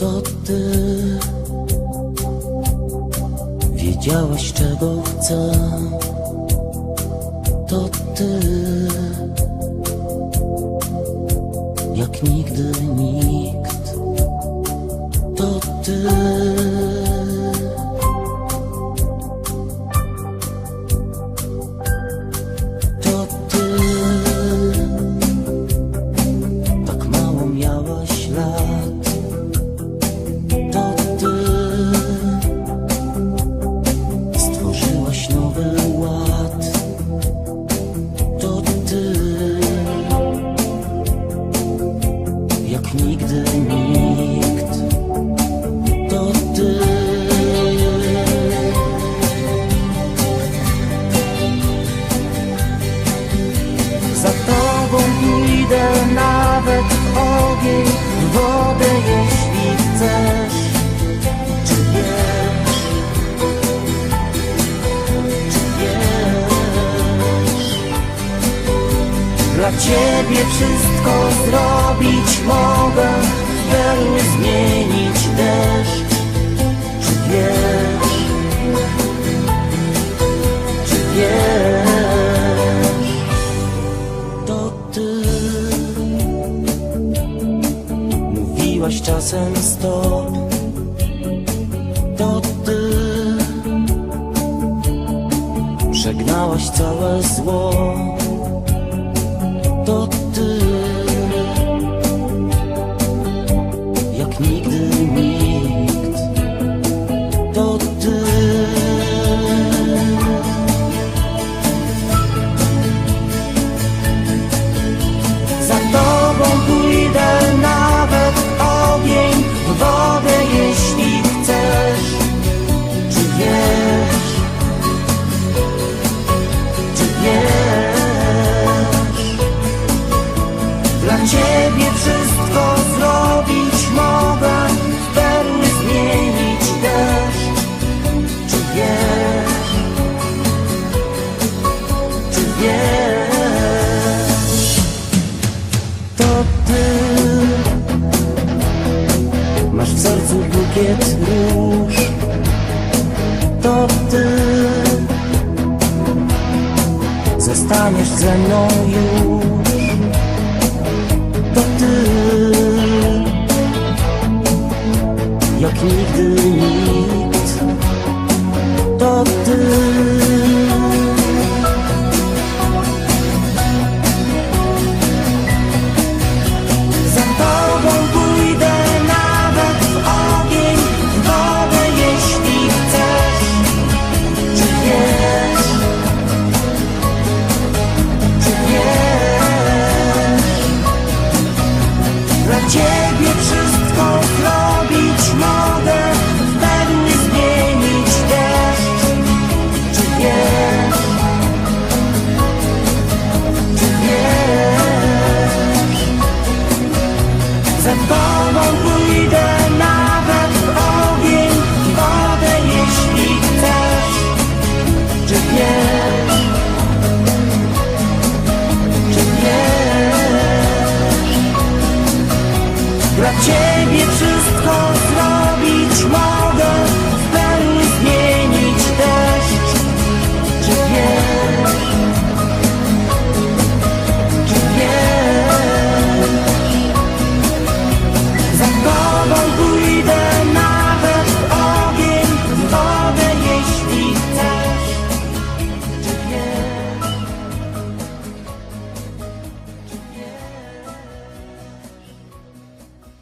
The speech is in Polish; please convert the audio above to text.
To ty wiedziałaś, czego chcę. To ty jak nigdy nikt. To ty tak mało miałaś lat. To ty stworzyłaś nowy ład. To ty jak nigdy nikt. To ty za tobą pójdę nawet w ogień, w wodę, jeśli chcesz. Czy wiesz? Czy wiesz? Dla ciebie wszystko zrobić mogę, w perły zmienić deszcz. Czy wiesz? Czy wiesz? To ty mówiłaś czasem stop. To ty przegnałaś całe zło. To ty jak nigdy nikt. To ty za tobą pójdę nawet w ogień, w wodę, jeśli chcesz. Czy wiesz? Czy wiesz? Dla ciebie wszystko zrobić mogę, w perły zmienić deszcz. Czy wiesz? Czy wiesz? To ty masz w sercu bukiet róż. To ty zostaniesz ze mną już. To ty jak nigdy nikt. To ty za tobą pójdę nawet w ogień, w wodę, jeśli chcesz. Czy wiesz? Czy wiesz? Dla ciebie wszystko zrobić mogę, w perły zmienić deszcz. Czy wiesz? Czy wiesz? Za tobą pójdę nawet w ogień, w wodę, jeśli chcesz. Czy wiesz? Czy wiesz? Dla ciebie wszystko zrobić mogę.